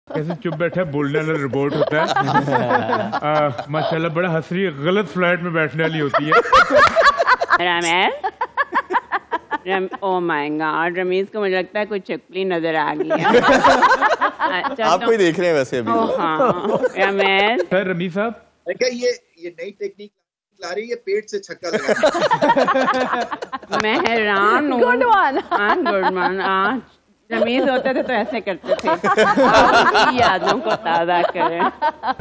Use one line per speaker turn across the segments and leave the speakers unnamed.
कैसे चुप बैठा है, बोलने वाला रोबोट होता है। माशाल्लाह बड़ा हंस रही है, गलत फ्लाइट में बैठने वाली होती है।
ओह माय गॉड, रमीज को मुझे लगता है कुछ छिपकली नजर आ गई है।
आपको ही देख रहे हैं वैसे अभी।
हाँ रमेश
सर, रमीज साहब
ये नई टेक्निक ला रही है, पेट से छक्का लगा।
मैं हैरान हूँ।
Good one.
हाँ गुड वन। रमीज होते थे तो ऐसे करते थे। यादों को ताज़ा करें।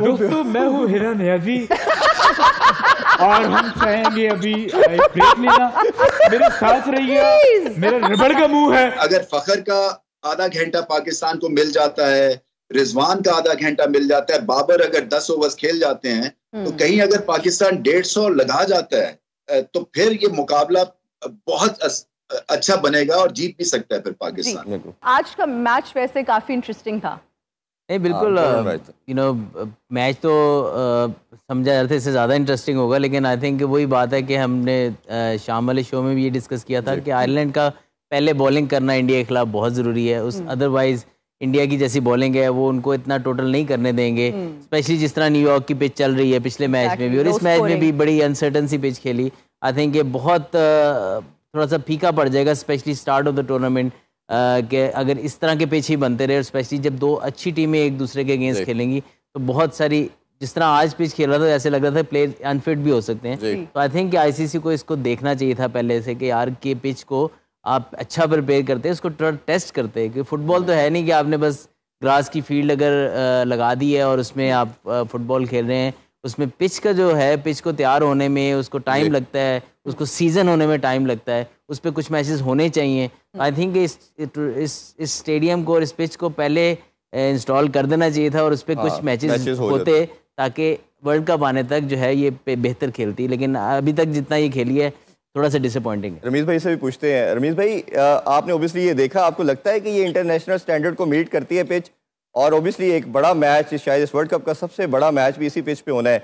दोस्तों, मैं हूँ हिरा नियाजी और हम चाहेंगे अभी ब्रेक लेना। मेरे साथ रहिए, मेरा रबड़ का मुंह है।
अगर फखर का आधा घंटा पाकिस्तान को मिल जाता है, रिजवान का आधा घंटा मिल जाता है, बाबर अगर 10 ओवर्स खेल जाते हैं, तो कहीं अगर पाकिस्तान 150 लगा जाता है तो फिर ये मुकाबला बहुत अच्छा बनेगा और जीत भी सकता है फिर पाकिस्तान।
आज का मैच वैसे काफी इंटरेस्टिंग था।
नहीं बिल्कुल, मैच तो समझा जा रहा था इससे ज़्यादा इंटरेस्टिंग होगा, लेकिन आई थिंक वही बात है कि हमने शाम वाले शो में भी ये डिस्कस किया था कि आयरलैंड का पहले बॉलिंग करना इंडिया के खिलाफ बहुत ज़रूरी है। उस अदरवाइज इंडिया की जैसी बॉलिंग है वो उनको इतना टोटल नहीं करने देंगे, स्पेशली जिस तरह न्यूयॉर्क की पिच चल रही है पिछले मैच में भी, और इस मैच में भी बड़ी अनसर्टन सी पिच खेली। आई थिंक ये बहुत थोड़ा सा फीका पड़ जाएगा, specially start of the tournament, कि अगर इस तरह के पिच ही बनते रहे, और स्पेशली जब दो अच्छी टीमें एक दूसरे के अगेंस्ट खेलेंगी तो बहुत सारी, जिस तरह आज पिच खेल रहा था ऐसे लग रहा था प्लेयर अनफिट भी हो सकते हैं। तो आई थिंक आईसीसी को इसको देखना चाहिए था पहले से कि यार के पिच को आप अच्छा प्रिपेयर करते हैं, उसको टेस्ट करते हैं, कि फुटबॉल तो है नहीं कि आपने बस ग्रास की फील्ड अगर लगा दी है और उसमें आप फुटबॉल खेल रहे हैं। उसमें पिच का जो है, पिच को तैयार होने में उसको टाइम लगता है, उसको सीजन होने में टाइम लगता है, उस पर कुछ मैचेस होने चाहिए। आई थिंक इस स्टेडियम को और इस पिच को पहले इंस्टॉल कर देना चाहिए था और उस पर कुछ मैचेस होते ताकि वर्ल्ड कप आने तक जो है ये बेहतर खेलती, लेकिन अभी तक जितना ये खेली है थोड़ा सा डिसअपॉइंटिंग है।
रमीज भाई से भी पूछते हैं। रमीज भाई, आपने ओबियसली ये देखा, आपको लगता है कि ये इंटरनेशनल स्टैंडर्ड को मीट करती है पिच? और ओबियसली एक बड़ा मैच, शायद इस वर्ल्ड कप का सबसे बड़ा मैच भी इसी पिच पे होना है।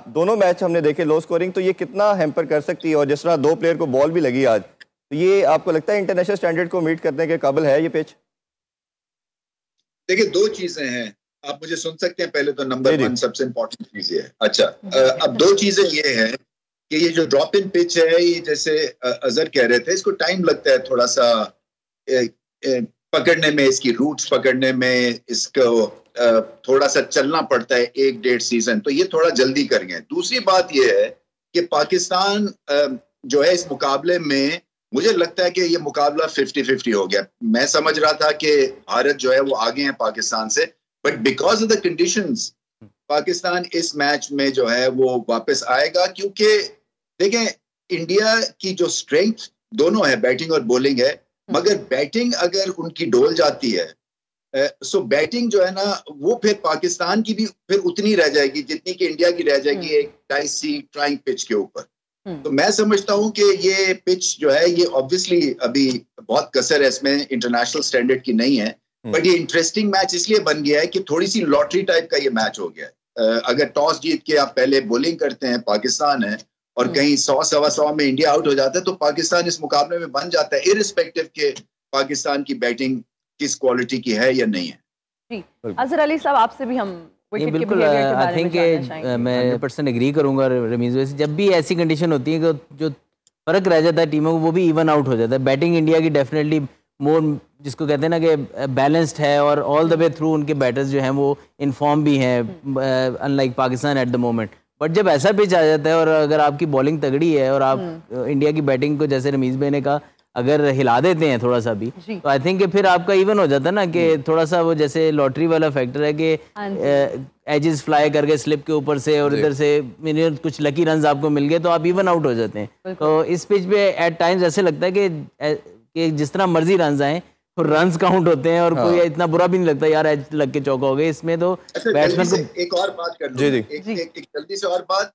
दोनों मैच हमने देखे लो स्कोरिंग, तो ये कितना हैम्पर कर सकती है? और जिस तरह दो प्लेयर को बॉल भी लगी आज, तो ये आपको लगता है इंटरनेशनल स्टैंडर्ड को मीट करने के काबिल है ये पिच?
देखिए, दो चीजें हैं, आप मुझे सुन सकते हैं। पहले तो नंबर 1 सबसे इंपॉर्टेंट चीज है। अच्छा, अब दो चीजें ये हैं कि ये जो ड्रॉप इन पिच है, ये जैसे अजहर कह रहे थे, इसको टाइम लगता है थोड़ा सा पकड़ने में, इसकी रूट्स पकड़ने में, इसको थोड़ा सा चलना पड़ता है 1-1.5 सीजन, तो ये थोड़ा जल्दी कर गए। दूसरी बात ये है कि पाकिस्तान जो है इस मुकाबले में, मुझे लगता है कि ये मुकाबला 50-50 हो गया। मैं समझ रहा था कि भारत जो है वो आगे हैं पाकिस्तान से, but because of the conditions Pakistan इस मैच में जो है वो वापस आएगा, क्योंकि देखें इंडिया की जो स्ट्रेंथ दोनों है, बैटिंग और बॉलिंग है, मगर बैटिंग अगर उनकी डोल जाती है, सो बैटिंग जो है ना वो फिर पाकिस्तान की भी फिर उतनी रह जाएगी जितनी कि इंडिया की रह जाएगी एक डाइसी ट्राइंग पिच के ऊपर। तो मैं समझता हूं कि ये पिच जो है ये ऑब्वियसली अभी बहुत कसर है इसमें, इंटरनेशनल स्टैंडर्ड की नहीं है, बट ये इंटरेस्टिंग मैच इसलिए बन गया है कि थोड़ी सी लॉटरी टाइप का ये मैच हो गया है। अगर टॉस जीत के आप पहले बॉलिंग करते हैं, पाकिस्तान है, और कहीं 100-125 में इंडिया आउट हो जाता है, तो पाकिस्तान इस मुकाबले में बन जाता है, इररिस्पेक्टिव के पाकिस्तान की बैटिंग किस क्वालिटी की है या नहीं है।
जी, अजहर अली साहब, आपसे भी हम
बिल्कुल आई थिंक मैं 100% एग्री करूंगा रमीज भाई से। जब भी ऐसी कंडीशन होती है कि जो फर्क रह जाता है टीमों को, वो भी इवन आउट हो जाता है। बैटिंग इंडिया की डेफिनेटली मोर, जिसको कहते हैं ना कि बैलेंस्ड है, और ऑल द वे थ्रू उनके बैटर्स जो हैं वो इनफॉर्म भी हैं, unlike Pakistan at the moment. But जब ऐसा पिच आ जाता है और अगर आपकी बॉलिंग तगड़ी है और आप इंडिया की बैटिंग को, जैसे रमीज भाई ने कहा, अगर हिला देते हैं थोड़ा सा भी, तो आई थिंक फिर आपका इवन हो जाता है ना, कि थोड़ा सा वो जैसे लॉटरी वाला फैक्टर है कि एजेस फ्लाई करके स्लिप के ऊपर से और इधर से कुछ लकी रन्स आपको मिल गए तो आप इवन आउट हो जाते हैं। तो इस पिच पे एट टाइम्स ऐसे लगता है कि जिस तरह मर्जी रन्स आए और रन्स काउंट होते हैं, और कोई इतना बुरा भी नहीं लगता यार एज लग के चौका हो गए। इसमें तो बैट्समैन को एक
और बात कर लो, एक जल्दी से और बात,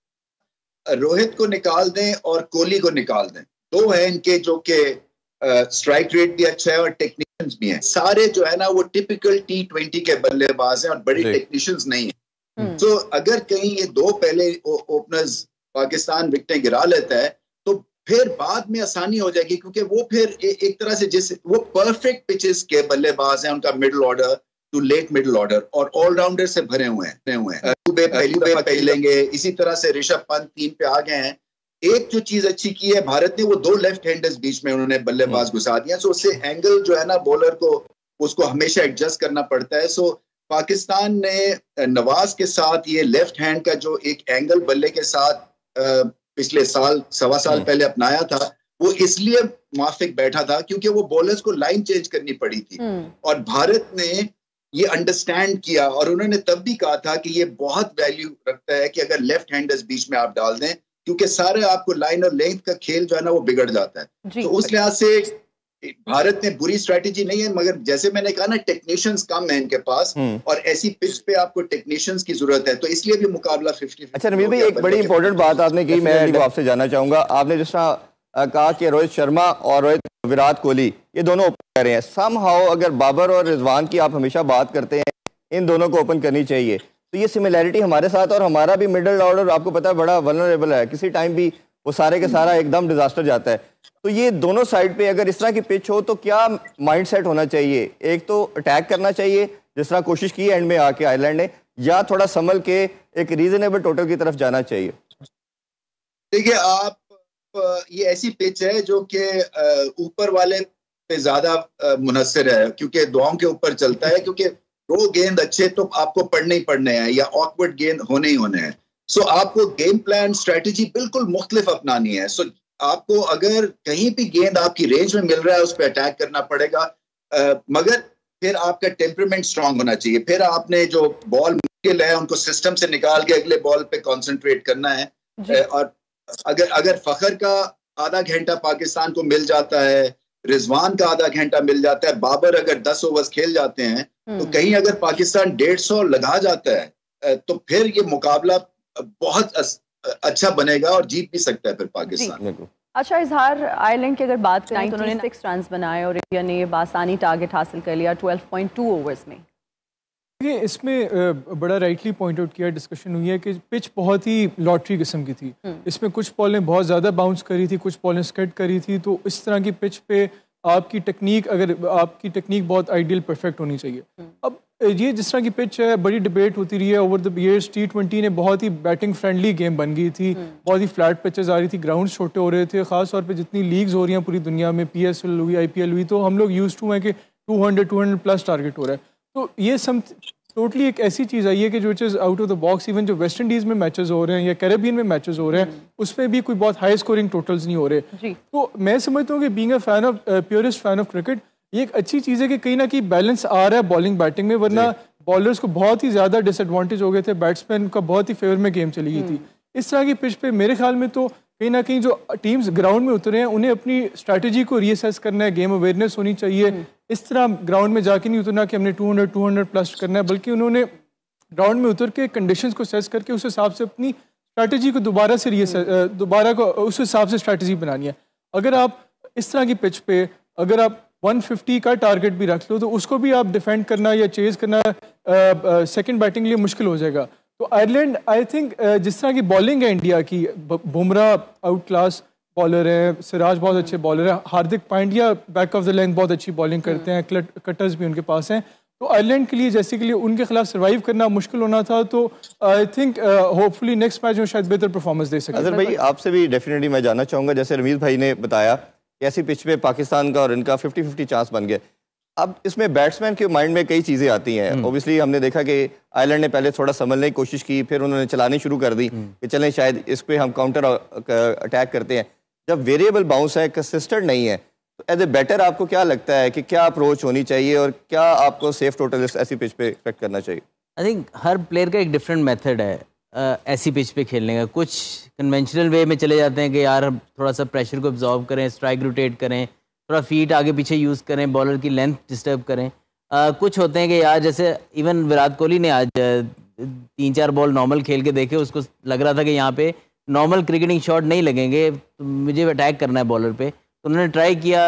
रोहित को निकाल दें और कोहली को निकाल दें, दो है इनके जो के स्ट्राइक रेट भी अच्छा है और टेक्नीशियंस भी हैं। सारे जो है ना वो टिपिकल T20 के बल्लेबाज हैं और बड़े टेक्नीशियंस नहीं हैं। तो अगर कहीं ये दो पहले ओपनर्स पाकिस्तान विकेटें गिरा लेता है तो फिर बाद में आसानी हो जाएगी, क्योंकि वो फिर एक तरह से जिस वो परफेक्ट पिचेस के बल्लेबाज हैं, उनका middle order to late middle order और ऑलराउंडर से भरे हुए हैं। पहली पे पहलेंगे, इसी तरह से ऋषभ पंत 3 पे आ गए हैं। एक जो चीज अच्छी की है भारत ने, वो 2 लेफ्ट हैंडर्स बीच में उन्होंने बल्लेबाज घुसा दिया, सो उससे एंगल जो है ना बॉलर को उसको हमेशा एडजस्ट करना पड़ता है। सो पाकिस्तान ने नवाज के साथ ये लेफ्ट हैंड का जो एक एंगल बल्ले के साथ पिछले साल 1.25 साल पहले अपनाया था, वो इसलिए मुवाफिक बैठा था क्योंकि वो बॉलर्स को लाइन चेंज करनी पड़ी थी। और भारत ने ये अंडरस्टैंड किया और उन्होंने तब भी कहा था कि ये बहुत वैल्यू रखता है कि अगर लेफ्ट हैंडर्स बीच में आप डाल दें, क्योंकि सारे आपको लाइन और लेंथ का खेल जो है ना वो बिगड़ जाता है। तो उस लिहाज से भारत ने बुरी स्ट्रेटेजी नहीं है, मगर जैसे मैंने कहा ना टेक्नीशियंस कम है इनके पास और ऐसी पिच पे आपको टेक्नीशियंस की जरूरत है, तो इसलिए भी मुकाबला 50-50।
अच्छा रमीज भाई, एक बड़ी इंपॉर्टेंट बात आपने की, मैं आपसे जानना चाहूंगा। आपने जिस तरह कहा कि रोहित शर्मा और विराट कोहली ये दोनों ओपन कर रहे हैं, समहाउ अगर बाबर और रिजवान की आप हमेशा बात करते हैं, इन दोनों को ओपन करनी चाहिए, तो ये सिमिलैरिटी हमारे साथ, और हमारा भी मिडिल ऑर्डर आपको पता है बड़ा वल्नरेबल है, किसी टाइम भी वो सारे के सारा एकदम डिजास्टर जाता है। तो ये दोनों साइड पे अगर इस तरह की पिच हो तो क्या माइंडसेट होना चाहिए? एक तो अटैक करना चाहिए जिस तरह कोशिश की एंड में आके आयरलैंड ने, या थोड़ा संभल के एक रीजनेबल टोटल की तरफ जाना चाहिए?
देखिए आप, ये ऐसी पिच है जो कि ऊपर वाले पे ज्यादा मुनस्सिर है, क्योंकि दुआओं के ऊपर चलता है, क्योंकि 2 गेंद अच्छे तो आपको पढ़ने ही पढ़ने हैं या ऑकवर्ड गेंद होने ही होने हैं। सो आपको गेम प्लान स्ट्रेटजी बिल्कुल मुख्तलिफ अपनानी है। सो आपको अगर कहीं भी गेंद आपकी रेंज में मिल रहा है उस पर अटैक करना पड़ेगा, मगर फिर आपका टेम्परमेंट स्ट्रांग होना चाहिए। फिर आपने जो बॉल मुश्किल है उनको सिस्टम से निकाल के अगले बॉल पे कंसंट्रेट करना है। और अगर फखर का आधा घंटा पाकिस्तान को मिल जाता है, रिजवान का आधा घंटा मिल जाता है, बाबर अगर 10 ओवर्स खेल जाते हैं, तो कहीं अगर पाकिस्तान 150 लगा जाता है तो फिर ये मुकाबला बहुत अच्छा बनेगा और जीत भी सकता है फिर पाकिस्तान।
अच्छा इजहार, आयरलैंड की अगर बात करें तो उन्होंने 6 रन बनाए और इंडिया ने ये बासानी टारगेट हासिल कर लिया 12.2 ओवर्स में।
इसमें बड़ा राइटली पॉइंट आउट किया, डिस्कशन हुई है कि पिच बहुत ही लॉटरी किस्म की थी। इसमें कुछ बॉलें बहुत ज़्यादा बाउंस करी थी, कुछ बॉलें स्कड करी थी, तो इस तरह की पिच पे आपकी टेक्निक बहुत आइडियल परफेक्ट होनी चाहिए। अब ये जिस तरह की पिच है, बड़ी डिबेट होती रही है ओवर द ईयर्स। T20 ने बहुत ही बैटिंग फ्रेंडली गेम बन गई थी, बहुत ही फ्लैट पिचेस आ रही थी, ग्राउंड छोटे हो रहे थे, ख़ास तौर पे जितनी लीग्स हो रही हैं पूरी दुनिया में, PSL हुई, IPL हुई, तो हम लोग यूज्ड टू हैं कि 200 प्लस टारगेट हो रहा है। तो ये टोटली एक ऐसी चीज़ आई है कि जो is out of the box. Even जो वेस्ट इंडीज़ में मैचेस हो रहे हैं या कैरेबियन में मैचेस हो रहे हैं, उसमें भी कोई बहुत हाई स्कोरिंग टोटल्स नहीं हो रहे। तो मैं समझता हूँ कि being a fan of purest fan of cricket, ये एक अच्छी चीज़ है कि कहीं ना कहीं बैलेंस आ रहा है बॉलिंग बैटिंग में, वरना बॉलर्स को बहुत ही ज़्यादा डिसएडवांटेज हो गए थे, बैट्समैन का बहुत ही फेवर में गेम चली गई थी। इस तरह की पिच पे मेरे ख्याल में तो कहीं ना कहीं जो टीम्स ग्राउंड में उतरे हैं उन्हें अपनी स्ट्रैटेजी को रीअसेस करना है, गेम अवेयरनेस होनी चाहिए। इस तरह ग्राउंड में जाके नहीं उतरना कि हमने 200 प्लस करना है, बल्कि उन्होंने ग्राउंड में उतर के कंडीशंस को सेस करके उस हिसाब से अपनी स्ट्रैटेजी को दोबारा को उस हिसाब से स्ट्रैटेजी बनानी है। अगर आप इस तरह की पिच पे अगर आप 150 का टारगेट भी रख लो तो उसको भी आप डिफेंड करना या चेज करना सेकंड बैटिंग लिए मुश्किल हो जाएगा। तो आयरलैंड आई थिंक जिस तरह की बॉलिंग है इंडिया की, बुमराह आउट क्लास बॉलर है, सिराज बहुत अच्छे बॉलर है, Hardik Pandya back of the length बहुत अच्छी बॉलिंग करते हैं, कटर्स भी उनके पास हैं। तो आयरलैंड के लिए जैसे के लिए उनके खिलाफ सर्वाइव करना मुश्किल होना था, तो I think hopefully next match में शायद बेहतर परफॉर्मेंस दे सके।
अजहर भाई आपसे भी डेफिनेटली मैं जानना चाहूँगा, जैसे रमीज भाई ने बताया ऐसी पिच पे पाकिस्तान का और इनका 50-50 चांस बन गया। अब इसमें बैट्समैन के माइंड में कई चीज़ें आती हैं। ओबियसली हमने देखा कि आयरलैंड ने पहले थोड़ा संभलने की कोशिश की, फिर उन्होंने चलानी शुरू कर दी कि चलें शायद इस पर हम काउंटर अटैक करते हैं। जब वेरिएबल बाउंस है, कंसिस्टेंट नहीं है, तो एज ए बैटर आपको क्या लगता है कि क्या अप्रोच होनी चाहिए और क्या आपको सेफ टोटल ऐसी पिच पे एक्सपेक्ट करना चाहिए?
आई थिंक हर प्लेयर का एक डिफरेंट मेथड है ऐसी पिच पे खेलने का। कुछ कन्वेंशनल वे में चले जाते हैं कि यार हम थोड़ा सा प्रेशर को एब्जॉर्ब करें, स्ट्राइक रोटेट करें, थोड़ा फीट आगे पीछे यूज़ करें, बॉलर की लेंथ डिस्टर्ब करें। कुछ होते हैं कि यार जैसे इवन विराट कोहली ने आज 3-4 बॉल नॉर्मल खेल के देखे, उसको लग रहा था कि यहाँ पे नॉर्मल क्रिकेटिंग शॉट नहीं लगेंगे, तो मुझे अटैक करना है बॉलर पे, तो उन्होंने ट्राई किया,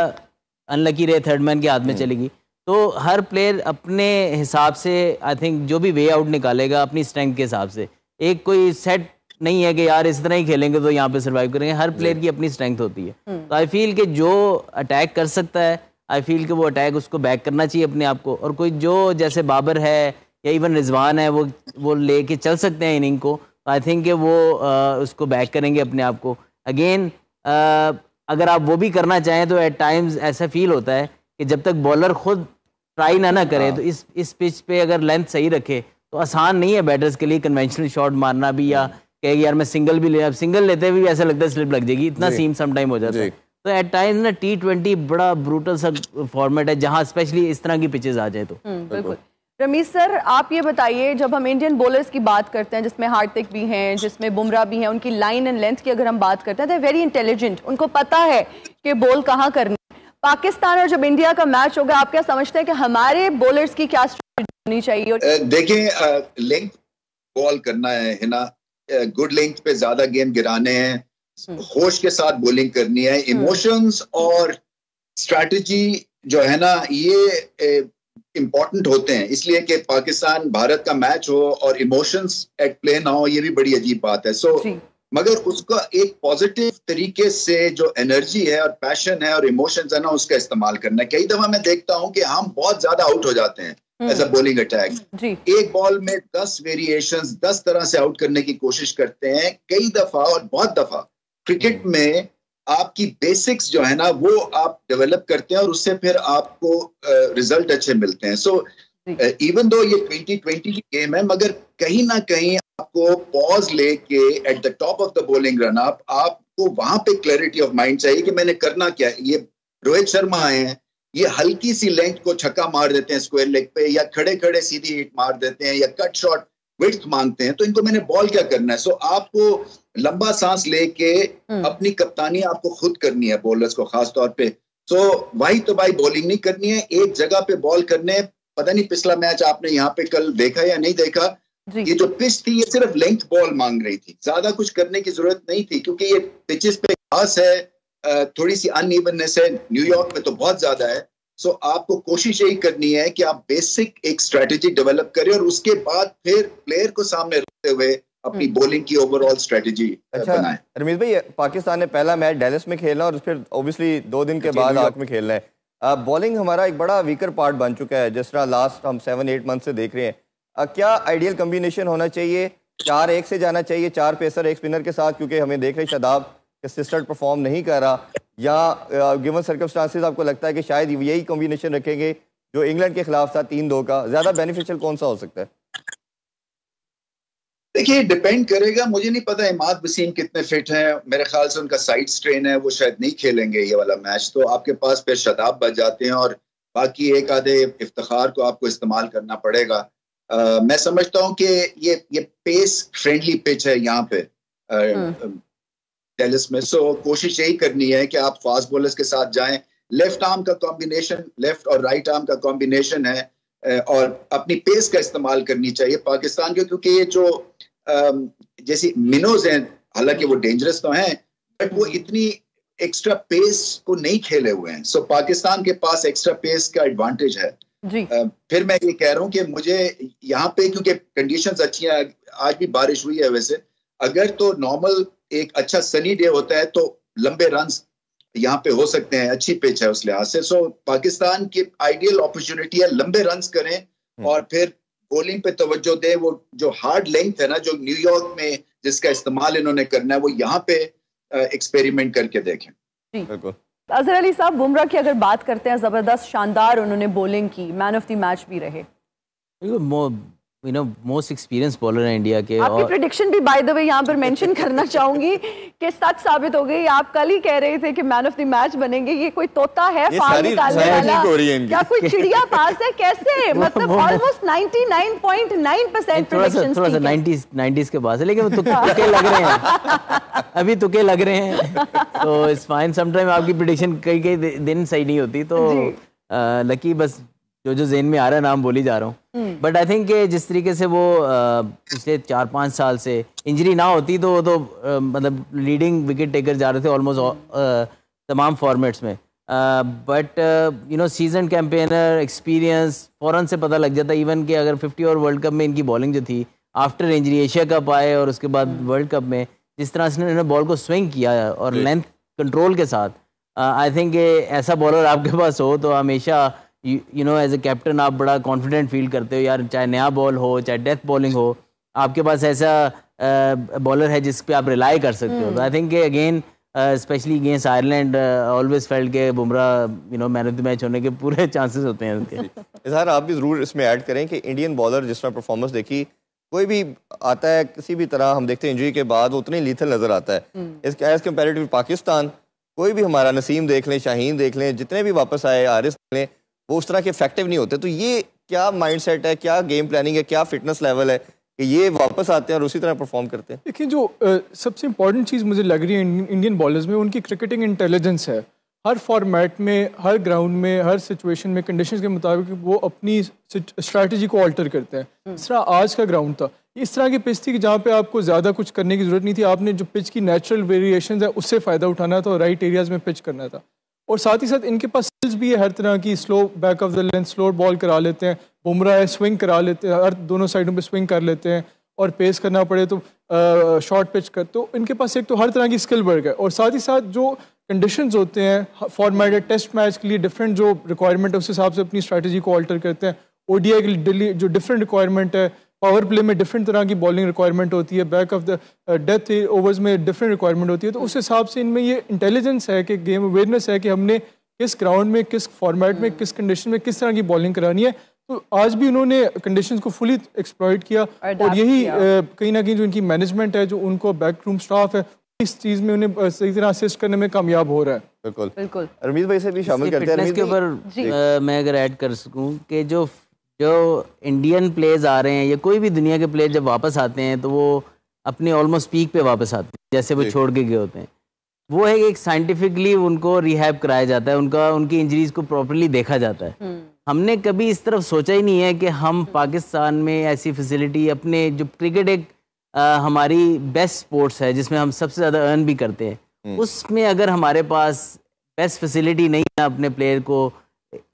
अनलकी रहे, थर्ड मैन के हाथ में चली गई। तो हर प्लेयर अपने हिसाब से आई थिंक जो भी वे आउट निकालेगा अपनी स्ट्रेंथ के हिसाब से, एक कोई सेट नहीं है कि यार इस तरह ही खेलेंगे तो यहाँ पे सर्वाइव करेंगे। हर प्लेयर की अपनी स्ट्रेंथ होती है। तो आई फील कि जो अटैक कर सकता है आई फील कि वो अटैक उसको बैक करना चाहिए अपने आप को, और कोई जो जैसे बाबर है या इवन रिजवान है वो लेके चल सकते हैं इनिंग को, आई थिंक कि वो उसको बैक करेंगे अपने आप को अगेन। अगर आप वो भी करना चाहें तो एट टाइम्स ऐसा फील होता है कि जब तक बॉलर खुद ट्राई ना करे तो इस पिच पे अगर लेंथ सही रखे तो आसान नहीं है बैटर्स के लिए कन्वेंशनल शॉट मारना भी, या कहेगी यार मैं सिंगल भी ले, अब सिंगल लेते भी ऐसा लगता है स्लिप लग जाएगी, इतना सीम सम टाइम हो जाता है। तो एट टाइम्स ना T20 बड़ा ब्रूटल सा फॉर्मेट है जहां स्पेशली इस तरह की पिचेस आ जाए तो।
बिल्कुल। रमीज सर आप ये बताइए, जब हम इंडियन बॉलर्स की बात करते हैं जिसमें हार्दिक भी हैं, जिसमें बुमराह भी हैं, उनकी लाइन एंड लेंथ की अगर हम बात करते हैं तो वेरी इंटेलिजेंट, उनको पता है कि बॉल कहाँ करनी। पाकिस्तान और जब इंडिया का मैच होगा आप क्या समझते हैं कि हमारे बॉलर्स की क्या स्ट्रेटजी होनी चाहिए?
देखिए लेंथ बॉल करना है ना, गुड लेंथ पे ज्यादा गेंद गिराने हैं, होश के साथ बॉलिंग करनी है। इमोशंस और स्ट्रैटेजी जो है ना ये इम्पोर्टेंट होते हैं, इसलिए कि पाकिस्तान भारत का मैच हो और इमोशंस एट प्ले ना हो, ये भी बड़ी अजीब बात है। सो मगर उसका एक पॉजिटिव तरीके से जो एनर्जी है और पैशन है और इमोशंस है ना उसका इस्तेमाल करना है। कई दफा मैं देखता हूं कि हम बहुत ज्यादा आउट हो जाते हैं एज अ बॉलिंग अटैक, एक बॉल में 10 वेरिएशंस 10 तरह से आउट करने की कोशिश करते हैं कई दफा, और बहुत दफा क्रिकेट में आपकी बेसिक्स जो है ना वो आप डेवलप करते हैं और उससे फिर आपको रिजल्ट अच्छे मिलते हैं। सो इवन दो ये 2020 की गेम है, मगर कहीं ना कहीं आपको पॉज लेके at the top of the bowling run up आपको वहां पे क्लैरिटी ऑफ माइंड चाहिए कि मैंने करना क्या है। ये रोहित शर्मा आए हैं, ये हल्की सी लेंथ को छक्का मार देते हैं स्क्वायर लेग पे, या खड़े खड़े सीधी हिट मार देते हैं, या कट शॉट विड्थ मांगते हैं, तो इनको मैंने बॉल क्या करना है। सो आपको लंबा सांस लेके अपनी कप्तानी आपको खुद करनी है बॉलर्स को खास तौर पे। सो वही तो भाई बॉलिंग नहीं करनी है, एक जगह पे बॉल करने। पता नहीं पिछला मैच आपने यहाँ पे कल देखा या नहीं देखा, ये जो पिच थी ये सिर्फ लेंथ बॉल मांग रही थी, ज्यादा कुछ करने की जरूरत नहीं थी, क्योंकि ये पिचेस पे घास है, थोड़ी सी अनइवननेस है, न्यूयॉर्क में तो बहुत ज्यादा है। सो आपको कोशिश यही करनी है कि आप बेसिक एक स्ट्रेटेजी डेवलप करें और उसके बाद फिर प्लेयर को सामने रखते हुए अपनी बॉलिंग की ओवरऑल स्ट्रेटेजी बनाएं।
रमीज भाई पाकिस्तान ने पहला मैच डेलस में खेला और फिर ऑब्वियसली 2 दिन के बाद आग में खेलना है। बॉलिंग हमारा एक बड़ा वीकर पार्ट बन चुका है, जिस तरह लास्ट हम 7-8 मंथ से देख रहे हैं। क्या आइडियल कॉम्बिनेशन होना चाहिए? 4-1 से जाना चाहिए, 4 पेसर 1 स्पिनर के साथ, क्योंकि हमें देख रहे शादाब कंसिस्टेंट परफॉर्म नहीं कर रहा, या गिवन सर्कमस्टांसेस आपको लगता है कि शायद यही कॉम्बिनेशन रखेंगे जो इंग्लैंड के खिलाफ था 3-2 का, ज्यादा बेनिफिशियल कौन सा हो सकता है?
देखिए डिपेंड करेगा, मुझे नहीं पता इमाद वसीम कितने फिट हैं, मेरे ख्याल से उनका साइड स्ट्रेन है, वो शायद नहीं खेलेंगे ये वाला मैच। तो आपके पास फिर शादाब बच जाते हैं और बाकी एक आधे इफ्तिखार को आपको इस्तेमाल करना पड़ेगा। मैं समझता हूँ कि ये पेस फ्रेंडली पिच है यहाँ पे डेलस में। सो कोशिश यही करनी है कि आप फास्ट बॉलर्स के साथ जाएं, लेफ्ट आर्म का कॉम्बिनेशन, लेफ्ट और राइट आर्म का कॉम्बिनेशन है, और अपनी पेस का इस्तेमाल करनी चाहिए पाकिस्तान के, क्योंकि ये जो जैसी मिनोज हैं, हालांकि वो डेंजरस तो हैं, बट वो इतनी एक्स्ट्रा पेस को नहीं खेले हुए हैं। सो पाकिस्तान के पास एक्स्ट्रा पेस का एडवांटेज है जी। फिर मैं ये कह रहा हूँ कि मुझे यहाँ पे क्योंकि कंडीशंस अच्छी हैं, आज भी बारिश हुई है वैसे, अगर तो नॉर्मल एक अच्छा सनी डे होता है तो लंबे रन्स यहाँ पे हो सकते हैं, अच्छी पिच है उस लिहाज से। सो पाकिस्तान की आइडियल अपॉर्चुनिटी है लंबे रन्स करें और फिर बॉलिंग पे तवज्जो दे। वो जो हार्ड लेंथ है ना, जो न्यूयॉर्क में जिसका इस्तेमाल इन्होंने करना है, वो यहाँ पे एक्सपेरिमेंट करके देखें।
अजहर अली साहब, बुमराह की अगर बात करते हैं, जबरदस्त शानदार उन्होंने बॉलिंग की, मैन ऑफ द मैच भी रहे,
मोस्ट एक्सपीरियंस बॉलर है इंडिया के।
आपकी प्रेडिक्शन भी बाय द वे यहाँ पर मेंशन करना चाहूंगी कि सच साबित हो गई। आप कल ही कह रहे थे कि मैन ऑफ द मैच बनेंगे। ये कोई तोता है फाड़ निकालने वाला, क्या कोई चिड़िया पास है? कैसे मतलब ऑलमोस्ट 99.9% प्रेडिक्शंस
थोड़ा सा 90s के पास है, लेकिन तुक्के लग रहे हैं अभी, तुक्के लग रहे हैं तो इट्स फाइन। समटाइम आपकी प्रेडिक्शन कई दिन सही नहीं होती, तो लकी बस जो जेन में आ रहा है नाम बोली जा रहा हूँ। बट आई थिंक जिस तरीके से वो पिछले 4-5 साल से इंजरी ना होती तो मतलब लीडिंग विकेट टेकर जा रहे थे ऑलमोस्ट तमाम फॉर्मेट्स में। बट सीजन कैंपेनर एक्सपीरियंस फ़ौरन से पता लग जाता, इवन कि अगर 50 और वर्ल्ड कप में इनकी बॉलिंग जो थी आफ्टर इंजरी, एशिया कप आए और उसके बाद वर्ल्ड कप में जिस तरह से इन्होंने बॉल को स्विंग किया और लेंथ कंट्रोल के साथ, आई थिंक ऐसा बॉलर आपके पास हो तो हमेशा you know as a captain आप बड़ा कॉन्फिडेंट फील करते हो यार, चाहे नया बॉल हो चाहे डेथ बॉलिंग हो, आपके पास ऐसा बॉलर है जिस पे आप रिलाई कर सकते हो। तो I think again specially against Ireland always felt के Bumrah you know man of the match होने के पूरे चांसेस होते हैं उनके।
इजहार आप भी ज़रूर इसमें ऐड करें कि इंडियन बॉलर जिस तरह परफॉर्मेंस देखी, कोई भी आता है किसी भी तरह हम देखते हैं इंजरी के बाद वो उतनी लीथल नज़र आता है एज कम्पेरेटिव पाकिस्तान। कोई भी हमारा नसीम देख लें, शाहीन देख लें, जितने भी वापस आए, आरिस देख लें, वो उस तरह के इफेक्टिव नहीं होते। तो ये क्या माइंडसेट है, क्या गेम प्लानिंग है, क्या फिटनेस लेवल है कि ये वापस आते हैं और उसी तरह परफॉर्म करते हैं?
देखिए जो सबसे इम्पॉर्टेंट चीज़ मुझे लग रही है इंडियन बॉलर्स में, उनकी क्रिकेटिंग इंटेलिजेंस है। हर फॉर्मेट में, हर ग्राउंड में, हर सिचुएशन में, कंडीशंस के मुताबिक वो अपनी स्ट्रैटेजी को ऑल्टर करते हैं। इस तरह आज का ग्राउंड था, इस तरह की पिच थी कि जहाँ पे आपको ज़्यादा कुछ करने की ज़रूरत नहीं थी। आपने जो पिच की नेचुरल वेरिएशंस है उससे फ़ायदा उठाना था और राइट एरियाज़ में पिच करना था। और साथ ही साथ इनके पास स्किल्स भी है हर तरह की, slow back of the length slow ball करा लेते हैं, बुमराह है स्विंग करा लेते हैं, हर दोनों साइडों पे स्विंग कर लेते हैं, और पेस करना पड़े तो शॉर्ट पिच कर, तो इनके पास एक तो हर तरह की स्किल बढ़ गए। और साथ ही साथ जो कंडीशंस होते हैं फॉर्मेट टेस्ट मैच के लिए डिफरेंट जो रिक्वायरमेंट है उस हिसाब से अपनी स्ट्रैटेजी को ऑल्टर करते हैं। ओडीआई के लिए जो डिफरेंट रिक्वायरमेंट है, पावर प्ले में डिफरेंट तरह की बॉलिंग रिक्वायरमेंट होती है, back of the death overs में डिफरेंट रिक्वायरमेंट होती है। तो उस हिसाब से इनमें ये इंटेलिजेंस है कि गेम अवेयरनेस है कि हमने किस ग्राउंड में, किस फॉर्मेट में, किस कंडीशन में किस तरह की बॉलिंग करानी है। तो आज भी उन्होंने कंडीशंस को फुली एक्सप्लॉइट किया और यही कहीं ना कहीं जो इनकी मैनेजमेंट है, जो उनको बैकरूम स्टाफ है, इस चीज में उन्हें सही तरह असिस्ट करने में कामयाब हो रहा है।
बिल्कुल
बिल्कुल।
रमीज भाई से भी शामिल करते हैं।
के ऊपर मैं अगर ऐड कर सकूं कि जो इंडियन प्लेयर्स आ रहे हैं या कोई भी दुनिया के प्लेयर जब वापस आते हैं तो वो अपने ऑलमोस्ट पीक पे वापस आते हैं, जैसे वो छोड़ के गए होते हैं। वो है कि एक साइंटिफिकली उनको रिहैब कराया जाता है, उनकी इंजरीज को प्रॉपर्ली देखा जाता है। हमने कभी इस तरफ सोचा ही नहीं है कि हम पाकिस्तान में ऐसी फैसिलिटी अपने जो क्रिकेट एक हमारी बेस्ट स्पोर्ट्स है जिसमें हम सबसे ज़्यादा अर्न भी करते हैं, उसमें अगर हमारे पास बेस्ट फैसिलिटी नहीं है अपने प्लेयर को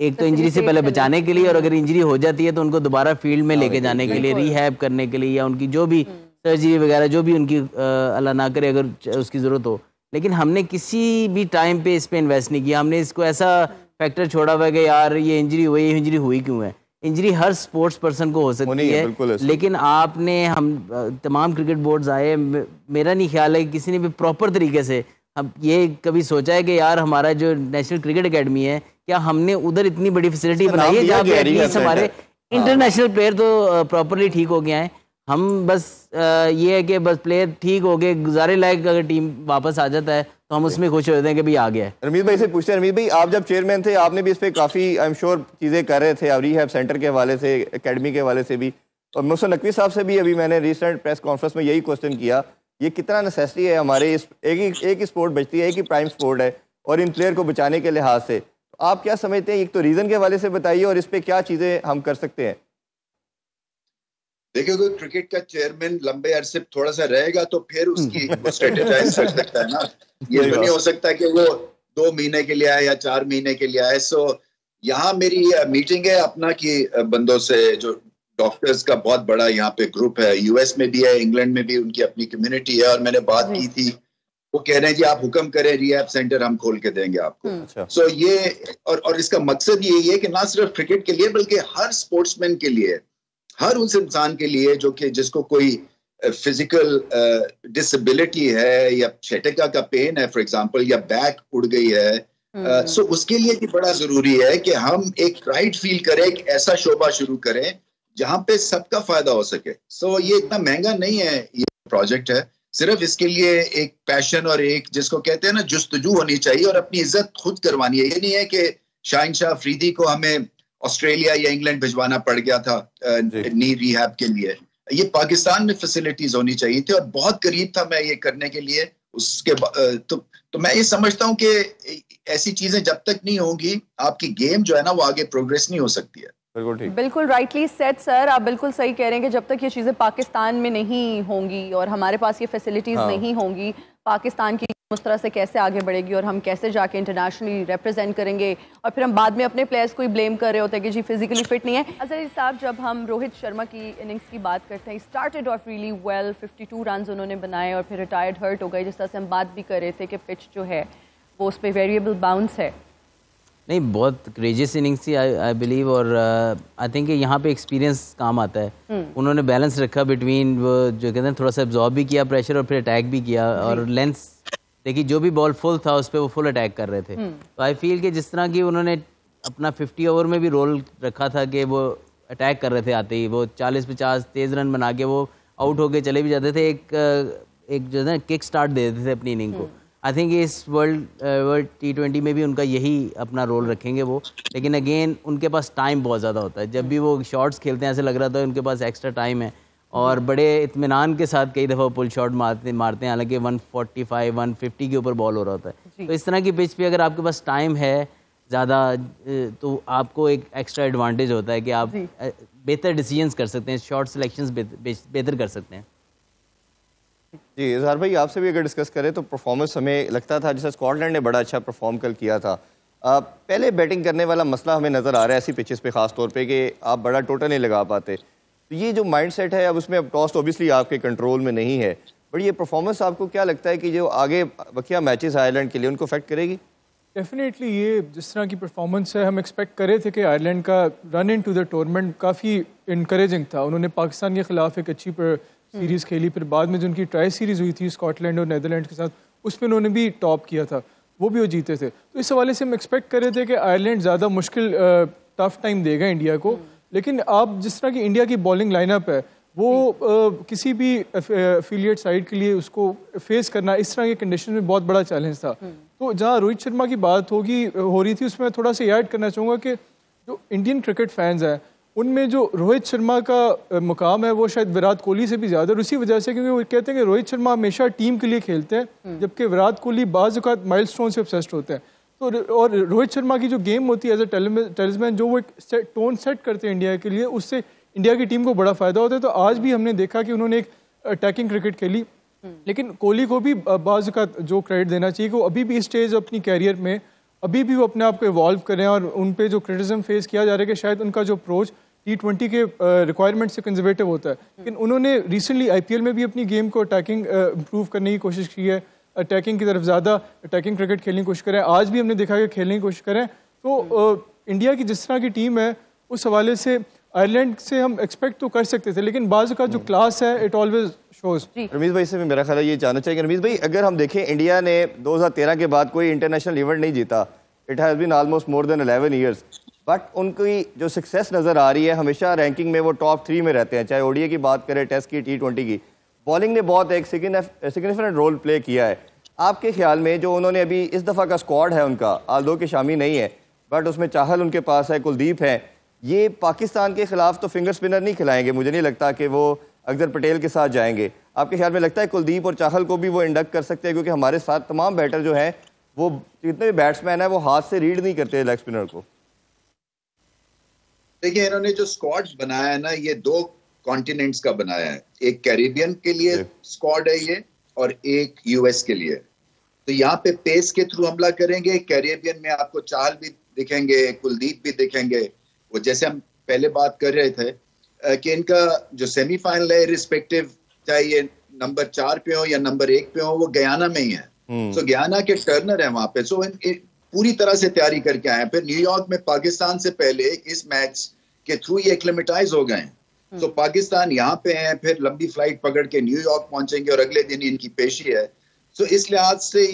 एक तो इंजरी से पहले बचाने के लिए, और अगर इंजरी हो जाती है तो उनको दोबारा फील्ड में लेके जाने के लिए, रिहैब करने के लिए, या उनकी जो भी सर्जरी वगैरह जो भी उनकी अल्लाह ना करे अगर उसकी ज़रूरत हो, लेकिन हमने किसी भी टाइम पे इस पे इन्वेस्ट नहीं किया। हमने इसको ऐसा फैक्टर छोड़ा हुआ है कि यार ये इंजरी हुई, ये इंजरी हुई क्यों है। इंजरी हर स्पोर्ट्स पर्सन को हो सकती है, लेकिन आपने हम तमाम क्रिकेट बोर्ड्स आए, मेरा नहीं ख्याल है कि किसी ने भी प्रॉपर तरीके से अब ये कभी सोचा है कि यार हमारा जो नेशनल क्रिकेट एकेडमी है, क्या हमने उधर इतनी बड़ी फैसिलिटी बनाई है जहाँ पे एटलीस्ट हमारे इंटरनेशनल प्लेयर तो प्रॉपरली ठीक हो गए हैं। हम बस ये है कि बस प्लेयर ठीक हो गए, गुजारे लायक अगर टीम वापस आ जाता है तो हम उसमें खुश होते हैं कि भाई आ गया है।
रमीज भाई से पूछते हैं, रमीज भाई आप जब चेयरमैन थे आपने भी इस पर काफ़ी आई एम श्योर चीज़ें कर रहे थे, अब रिहैब सेंटर के हवाले से, एकेडमी के हवाले से भी, और मोहसिन नकवी साहब से भी अभी मैंने रिसेंट प्रेस कॉन्फ्रेंस में यही क्वेश्चन किया, ये कितना नेसेसिटी है हमारे इस एक ही स्पोर्ट बचती है, एक ही प्राइम स्पोर्ट है, और इन प्लेयर को बचाने के लिहाज से आप क्या समझते हैं? एक तो रीज़न के हवाले से बताइए और इस पर क्या चीज़ें हम कर सकते हैं।
देखिए, कोई क्रिकेट का चेयरमैन लंबे अरसे थोड़ा सा रहेगा तो फिर उसकी स्ट्रेटेजाइज कर सकता है ना। ये तो नहीं हो सकता कि वो 2 महीने के लिए आए या 4 महीने के लिए आए। सो यहाँ मेरी मीटिंग है अपना की बंदों से, जो डॉक्टर्स का बहुत बड़ा यहाँ पे ग्रुप है, यूएस में भी है, इंग्लैंड में भी उनकी अपनी कम्युनिटी है, और मैंने बात की थी, वो कह रहे हैं जी आप हुक्म करें, रिहैब सेंटर हम खोल के देंगे आपको। सो ये और इसका मकसद यही है कि ना सिर्फ क्रिकेट के लिए बल्कि हर स्पोर्ट्समैन के लिए, हर उस इंसान के लिए जो कि जिसको कोई फिजिकल डिसेबिलिटी है या छेटिका का पेन है फॉर एग्जांपल, या बैक उड़ गई है, सो उसके लिए भी बड़ा जरूरी है कि हम एक प्राइड फील करें, एक ऐसा शोबा शुरू करें जहां पे सबका फायदा हो सके। सो ये इतना महंगा नहीं है ये प्रोजेक्ट है, सिर्फ इसके लिए एक पैशन और एक जिसको कहते हैं ना जुस्तजू होनी चाहिए और अपनी इज्जत खुद करवानी है। ये नहीं है कि शाहीन शाह अफरीदी को हमें ऑस्ट्रेलिया या इंग्लैंड भिजवाना पड़ गया था नी रिहैब के लिए। ये पाकिस्तान में फैसिलिटीज होनी चाहिए थी और बहुत करीब था मैं ये करने के लिए। उसके तो मैं ये समझता हूँ कि ऐसी चीजें जब तक नहीं होंगी आपकी गेम जो है ना वो आगे प्रोग्रेस नहीं हो सकती है।
बिल्कुल राइटली सेड सर, आप बिल्कुल सही कह रहे हैं कि जब तक ये चीज़ें पाकिस्तान में नहीं होंगी और हमारे पास ये फैसिलिटीज़ नहीं होंगी, पाकिस्तान की उस तरह से कैसे आगे बढ़ेगी और हम कैसे जाके इंटरनेशनली रिप्रेजेंट करेंगे, और फिर हम बाद में अपने प्लेयर्स को ही ब्लेम कर रहे होते हैं कि जी फिजिकली फिट नहीं है। अजहर साहब, जब हम रोहित शर्मा की इनिंग्स की बात करते हैं, started off really well, 52 run उन्होंने बनाए और फिर रिटायर्ड हर्ट हो गए, जिस तरह से हम बात भी कर रहे थे कि पिच जो है वो उस पर वेरिएबल बाउंस है।
नहीं, बहुत क्रेजियस इनिंग्स थी आई बिलीव, और आई थिंक यहाँ पे एक्सपीरियंस काम आता है। उन्होंने बैलेंस रखा बिटवीन वो जो कहते हैं थोड़ा सा एब्जॉर्ब भी किया प्रेशर और फिर अटैक भी किया, और लेंथ देखिए जो भी बॉल फुल था उस पर वो फुल अटैक कर रहे थे। तो आई फील कि जिस तरह की उन्होंने अपना 50 ओवर में भी रोल रखा था कि वो अटैक कर रहे थे, आते ही वो 40-50 तेज़ रन बना के वो आउट होके चले भी जाते थे, एक जो है ना किक स्टार्ट दे देते थे अपनी इनिंग को। आई थिंक इस वर्ल्ड T20 में भी उनका यही अपना रोल रखेंगे वो, लेकिन अगेन उनके पास टाइम बहुत ज़्यादा होता है। जब भी वो शॉट्स खेलते हैं ऐसे लग रहा था उनके पास एक्स्ट्रा टाइम है, और बड़े इत्मीनान के साथ कई दफ़ा पुल शॉट मारते हैं, हालांकि 145-150 के ऊपर बॉल हो रहा होता है। तो इस तरह की पिच पे अगर आपके पास टाइम है ज़्यादा तो आपको एक एक्स्ट्रा एडवांटेज होता है कि आप बेहतर डिसीजंस कर सकते हैं, शॉट सिलेक्शंस बेहतर कर सकते हैं।
जी इजहार भाई, आपसे भी अगर डिस्कस करें तो परफॉर्मेंस हमें लगता था जैसे स्कॉटलैंड ने बड़ा अच्छा परफॉर्म कल किया था। पहले बैटिंग करने वाला मसला हमें नज़र आ रहा है ऐसी पिचेस पे ख़ास तौर पे कि आप बड़ा टोटल नहीं लगा पाते। तो ये जो माइंडसेट है अब उसमें अब टॉस ऑब्वियसली आपके कंट्रोल में नहीं है, बट ये परफॉर्मेंस आपको क्या लगता है कि जो आगे बकिया मैचेस आयरलैंड के लिए उनको अफेक्ट करेगी?
डेफिनेटली ये जिस तरह की परफॉर्मेंस है हम एक्सपेक्ट कर रहे थे कि आयरलैंड का run in to the tournament काफ़ी इनकरेजिंग था। उन्होंने पाकिस्तान के खिलाफ एक अच्छी सीरीज़ खेली, फिर बाद में जो उनकी ट्राई सीरीज़ हुई थी स्कॉटलैंड और नीदरलैंड के साथ उसमें उन्होंने भी टॉप किया था, वो भी वो जीते थे। तो इस हवाले से हम एक्सपेक्ट कर रहे थे कि आयरलैंड ज़्यादा मुश्किल टफ टाइम देगा इंडिया को, लेकिन आप जिस तरह की इंडिया की बॉलिंग लाइनअप है वो किसी भी एफिलिएट साइड के लिए उसको फेस करना इस तरह के कंडीशन में बहुत बड़ा चैलेंज था। तो जहाँ रोहित शर्मा की बात हो रही थी उसमें मैं थोड़ा सा ऐड करना चाहूँगा कि जो इंडियन क्रिकेट फैंस हैं उनमें जो रोहित शर्मा का मुकाम है वो शायद विराट कोहली से भी ज़्यादा, और उसी वजह से क्योंकि वो कहते हैं कि रोहित शर्मा हमेशा टीम के लिए खेलते हैं जबकि विराट कोहली बाज़ औक़ात माइलस्टोन से ऑब्सेस्ड होते हैं। तो और रोहित शर्मा की जो गेम होती है एज ए टेलिस्मैन जो वो एक टोन सेट करते हैं इंडिया के लिए, उससे इंडिया की टीम को बड़ा फ़ायदा होता है। तो आज भी हमने देखा कि उन्होंने एक अटैकिंग क्रिकेट खेली, लेकिन कोहली को भी बाज़ औक़ात जो क्रेडिट देना चाहिए कि वो अभी भी इस स्टेज अपनी कैरियर में अभी भी वो अपने आप को इवॉल्व करें, और उन पे जो क्रिटिसिज्म फेस किया जा रहा है कि शायद उनका जो अप्रोच T20 के रिक्वायरमेंट से कंजर्वेटिव होता है, लेकिन उन्होंने रिसेंटली IPL में भी अपनी गेम को अटैकिंग इम्प्रूव करने की कोशिश की है, अटैकिंग की तरफ ज़्यादा अटैकिंग क्रिकेट खेलने की कोशिश करें। आज भी हमने देखा कि खेलने की कोशिश करें। तो इंडिया की जिस तरह की टीम है उस हवाले से आयरलैंड से हम एक्सपेक्ट तो कर सकते थे, लेकिन बाज़ का जो क्लास है इट ऑलवेज शोज।
रमीज भाई से भी मेरा ख्याल है ये जानना चाहिए रमीज भाई, अगर हम देखें इंडिया ने 2013 के बाद कोई इंटरनेशनल इवेंट नहीं जीता, it has been almost more than 11 years, but उनकी जो सक्सेस नज़र आ रही है हमेशा रैंकिंग में वो टॉप 3 में रहते हैं, चाहे ओडीआई की बात करें, टेस्ट की, T20 की। बॉलिंग ने बहुत एक सिग्निफिकेंट रोल प्ले किया है। आपके ख्याल में जो उन्होंने अभी इस दफ़ा का स्क्वाड है उनका, आल्दो के शामी नहीं है बट उसमें चाहल उनके पास है, कुलदीप है, ये पाकिस्तान के खिलाफ तो फिंगर स्पिनर नहीं खिलाएंगे, मुझे नहीं लगता कि वो अख्तर पटेल के साथ जाएंगे। आपके ख्याल में लगता है कुलदीप और चाहल को भी वो इंडक्ट कर सकते हैं, क्योंकि हमारे साथ तमाम बैटर जो हैं वो जितने भी बैट्समैन हैं वो हाथ से रीड नहीं करते लेग स्पिनर को?
देखिए इन्होंने जो स्क्वाड बनाया है ना, ये 2 कॉन्टिनेंट्स का बनाया है, एक कैरिबियन के लिए स्क्वाड है ये और एक यूएस के लिए। तो यहाँ पे पेस के थ्रू हमला करेंगे। कैरिबियन में आपको चाहल भी दिखेंगे, कुलदीप भी दिखेंगे। वो जैसे हम पहले बात कर रहे थे कि इनका जो सेमीफाइनल है रिस्पेक्टिव चाहे ये नंबर 4 पे हो या नंबर 1 पे हो, वो गयाना में ही है। सो गयाना के टर्नर है वहां पे, सो पूरी तरह से तैयारी करके आए। फिर न्यूयॉर्क में पाकिस्तान से पहले इस मैच के थ्रू ये एक्लेमेटाइज हो गए। तो पाकिस्तान यहाँ पे हैं, फिर लंबी फ्लाइट पकड़ के न्यूयॉर्क पहुंचेंगे और अगले दिन इनकी पेशी है। सो इस लिहाज से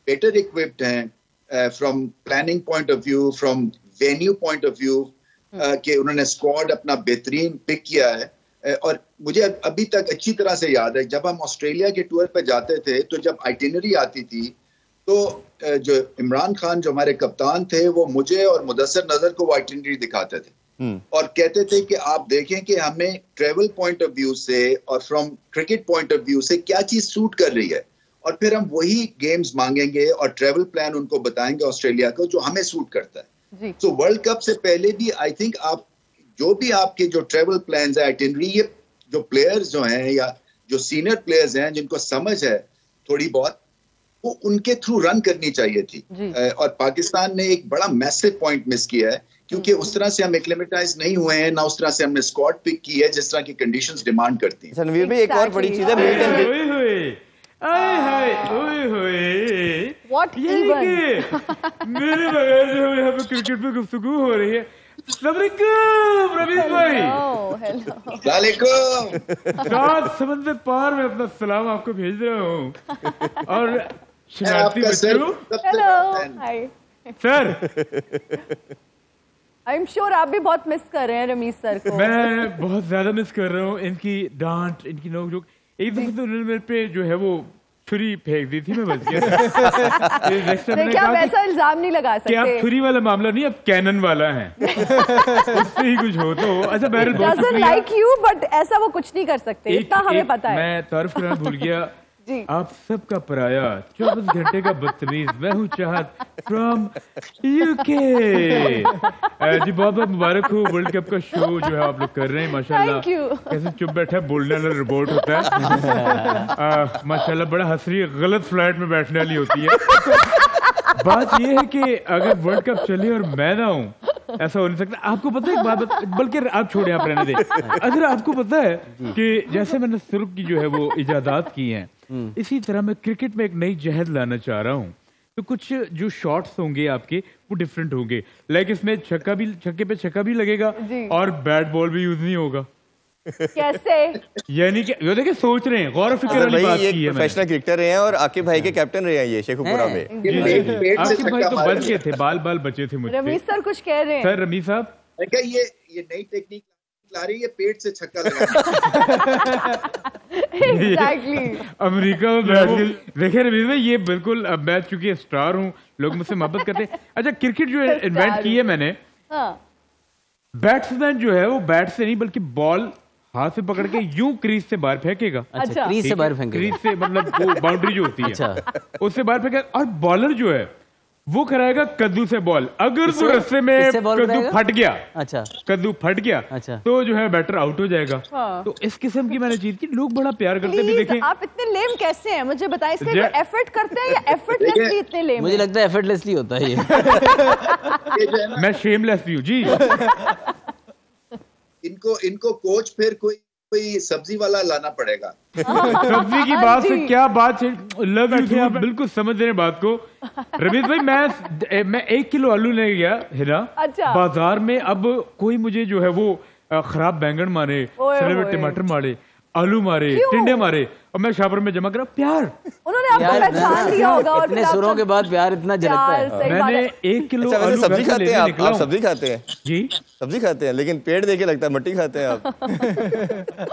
बेटर इक्विप्ड हैं from planning point of view, from venue point of view, कि उन्होंने स्क्वाड अपना बेहतरीन पिक किया है। और मुझे अभी तक अच्छी तरह से याद है जब हम ऑस्ट्रेलिया के टूर पे जाते थे तो जब आइटिनरी आती थी तो जो इमरान खान जो हमारे कप्तान थे वो मुझे और मुदस्सर नजर को वो आइटिनरी दिखाते थे और कहते थे कि आप देखें कि हमें ट्रेवल पॉइंट ऑफ व्यू से और from cricket point of view से क्या चीज सूट कर रही है, और फिर हम वही गेम्स मांगेंगे और ट्रेवल प्लान उनको बताएंगे ऑस्ट्रेलिया को जो हमें सूट करता है। तो वर्ल्ड कप से पहले भी आई थिंक आप जो भी आपके जो ट्रेवल प्लान है, आइटिनरी, ये जो प्लेयर्स जो हैं या जो सीनियर प्लेयर्स हैं जिनको समझ है थोड़ी बहुत, वो उनके थ्रू रन करनी चाहिए थी। और पाकिस्तान ने एक बड़ा मैसिव पॉइंट मिस किया है क्योंकि उस तरह से हम एक्लेमेटाइज नहीं हुए हैं, ना उस तरह से हमने स्क्वाड पिक की है जिस तरह की कंडीशंस डिमांड करती हैं।
रणवीर भाई एक और बड़ी चीज है,
आए हाय ओए होए
What
यही
even?
कि मेरे बगैर जो यहाँ पे क्रिकेट पे गुफ्तगू हो रही है। अस्सलामुअलैकुम रमीज भाई।
हेलो
वालेकुम।
सात समंदर पार में अपना सलाम आपको भेज रहा हूँ। और शरारती
आपका सर
बच्चों,
hello hi.
Sir
I am sure आप भी बहुत मिस कर रहे हैं रमीज सर को।
मैं बहुत ज्यादा मिस कर रहा हूँ इनकी डांट, इनकी नोक-झोंक। एक दफे तो उन्होंने मेरे पे जो है वो छुरी फेंक दी थी, मैं बच गया था।
देखिए आप ऐसा इल्जाम नहीं लगा
कि आप
सकते।
छुरी वाला मामला नहीं, अब कैनन वाला है। उससे ही कुछ हो तो अच्छा। बहरहाल बहुत
Doesn't
शुक्रिया।
like you, but ऐसा वो कुछ नहीं कर सकते,
एक-
इतना हमें
एक-
पता है।
मैं तारीफ करना भूल गया।
जी।
आप सबका पराया 24 घंटे का बदतमीज, मैं हूँ चाहत फ्रॉम यूके। जी बहुत बहुत मुबारक हो, वर्ल्ड कप का शो जो है आप लोग कर रहे हैं माशाल्लाह।
Thank you.
कैसे चुप बैठा बोलने वाला रिपोर्ट होता है। माशाल्लाह बड़ा हंसी, गलत फ्लाइट में बैठने वाली होती है। बात यह है कि अगर वर्ल्ड कप चले और मैं ना हूँ, ऐसा हो नहीं सकता। आपको पता है एक बात, बल्कि आप छोड़े, आप रहने दें। अगर आपको पता है कि जैसे मैंने सुर्ख की जो है वो इजादात की हैं, इसी तरह मैं क्रिकेट में एक नई जहद लाना चाह रहा हूँ। तो कुछ जो शॉट्स होंगे आपके वो डिफरेंट होंगे। लाइक इसमें छक्के पे छक्का भी लगेगा
जी।
और बैट बॉल भी यूज नहीं होगा।
कैसे?
यानी कि ये देखिए सोच रहे हैं, गौर फिक्र वाली
भाई
बात
ये
की है मैंने।
प्रोफेशनल क्रिकेटर रहे हैं और आकिब भाई के कैप्टन रहे हैं ये शेखुपुरा में।
जी,
पेट से
आकिब भाई
छक्का
तो
मार
बच
दिया।
गए थे, बाल बचे थे मुझसे।
रमीज सर कुछ कह रहे हैं।
सर रमीज साहब,
मैं कहा ये नई टेक्निक ला रही है, पेट से छक्का लगा।
Exactly.
अमेरिका में बैठ के देखिए रमीज भाई, ये बिल्कुल, अब मैं चूंकि स्टार हूँ, लोग मुझसे मोहब्बत करते हैं। अच्छा, क्रिकेट जो इन्वेंट की है मैंने,
हाँ।
बैट्समैन जो है वो बैट से नहीं बल्कि बॉल हाथ से पकड़ के यूं क्रीज से बाहर फेंकेगा।
अच्छा।
क्रीज से बाहर फेंकेगा।
क्रीज से मतलब वो बाउंड्री जो होती है
अच्छा।
उससे बाहर फेंकेगा। और बॉलर जो है वो कराएगा कद्दू से बॉल। अगर वो रस्ते में
किससे बॉल
कद्दू
कराएगा?
फट गया,
अच्छा
कद्दू फट गया,
अच्छा।
तो जो है बैटर आउट हो जाएगा।
हाँ।
तो इस किस्म की मैंने चीज की, लोग बड़ा प्यार करते हैं।
Please,
देखें
आप इतने लेम कैसे हैं? मुझे बताएं, इसके
जे-
कोई एफर्ट करते हैं या एफर्टलेसली इतने लेम
मुझे
हैं?
लगता है एफर्टलेसली होता है ये।
ये जो है ना,
मैं शेमलेस भी हूँ जी।
इनको कोच फिर कोई सब्जी वाला लाना पड़ेगा।
सब्जी की बात से
जी।
क्या बात है, लव यू, आप बिल्कुल समझ रहे हैं बात को। रमेश भाई, मैं 1 किलो आलू ले गया हिरा
अच्छा।
बाजार में। अब कोई मुझे जो है वो खराब बैंगन मारे,
ओए
सड़े हुए
ओए।
टमाटर मारे, आलू मारे,
क्यों?
टिंडे मारे, और मैं शापर में जमा करा प्यार।
उन्होंने आपको
यार,
पहचान लिया होगा और
इतने
फिर आपका
सुरों के बाद प्यार इतना झलकता
प्यार,
है।
सही बात
मैंने
है।
1 किलो
अच्छा, वैसे
आलू
सब्जी
घर से
खाते हैं
लेके
आप?
निकला
आप
हूं।
सब्जी खाते हैं?
जी
सब्जी खाते हैं, लेकिन पेट देके लगता है मट्टी खाते हैं आप।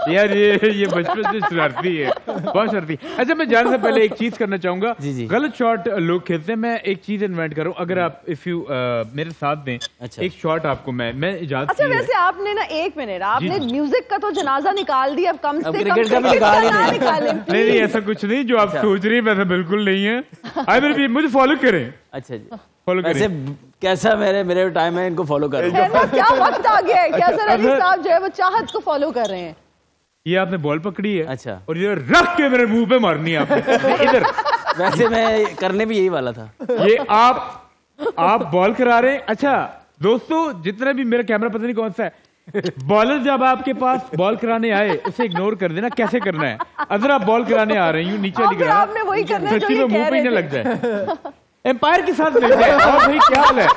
यार ये बचपन से शरारती है, बहुत शरारती। अच्छा, मैं जाने से पहले एक चीज करना चाहूंगा।
जी, जी।
गलत शॉट लोग खेलते हैं, मैं एक चीज इन्वेंट करूं। अगर आप इफ यू मेरे साथ दें,
अच्छा।
एक शॉट आपको मैं इजाजत
अच्छा,
की है।
वैसे आपने ना 1 मिनट, आपने
जी।
म्यूजिक का तो जनाजा निकाल दिया, अब कम से कम
क्रिकेट का भी निकाल ही
ना
नहीं।
निकालें,
नहीं नहीं,
please।
ऐसा कुछ नहीं जो आप सोच रही है, वैसा बिल्कुल नहीं है। आई विल बी, मुझे फॉलो करें,
अच्छा जी।
फॉलो
वैसे
करें।
कैसा मेरे टाइम है, इनको फॉलो करो।
है ना, क्या वक्त आ गया है, क्या सर अली साहब जो है वो चाहत को फॉलो कर रहे हैं।
ये आपने बॉल पकड़ी है,
अच्छा।
और ये रख के मेरे मुंह पे मारनी है आपने इधर।
वैसे मैं करने भी यही वाला था।
ये आप बॉल करा रहे हैं। अच्छा दोस्तों, जितना भी, मेरा कैमरा पता नहीं कौन सा है, बॉलर जब आपके पास बॉल कराने आए उसे इग्नोर कर देना। कैसे करना है? अगर आप बॉल कराने आ रहे हैं, यूं नीचे
और
नहीं
फिर
करा,
आपने वही करना है जो
सच्ची
ये
में मुंह
कह
पे ही
रहे
ना
थे।
लग जाए। एम्पायर के साथ मिल जाए। और भाई क्या हाल है,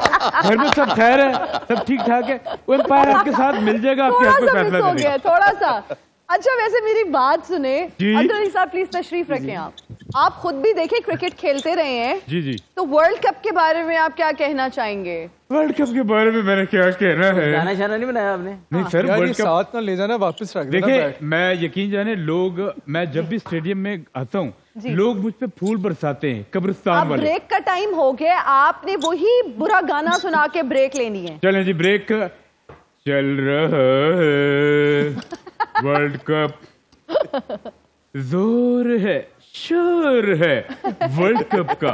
घर में सब खैर है, सब ठीक ठाक है? वो एम्पायर आपके साथ मिल जाएगा, आपके
थोड़ा
हाथ में
सा मिस
फैसला
हो
देने
गया, थोड़ा सा। अच्छा, वैसे मेरी बात सुने,
जी।
अब्दुल अली साहब प्लीज तशरीफ रखें। आप खुद भी देखें, क्रिकेट खेलते रहे हैं,
जी जी।
तो वर्ल्ड कप के बारे में आप क्या कहना चाहेंगे?
वर्ल्ड कप के बारे में मैंने क्या कहना है?
गाना शाना नहीं बनाया आपने?
नहीं सर,
यार ये
वर्ल्ड कप
साथ ना ले जाना, वापस रख देना
देखिए,
बैट।
मैं यकीन जाने, लोग, मैं जब भी स्टेडियम में आता हूँ,
जी।
लोग मुझ पे फूल बरसाते हैं, कब्रिस्तान
अब
वाले।
ब्रेक का टाइम हो गया, आपने वही बुरा गाना सुना के ब्रेक लेनी है।
चलें जी, ब्रेक चल रहा है वर्ल्ड कप, जोर है शोर है, वर्ल्ड कप का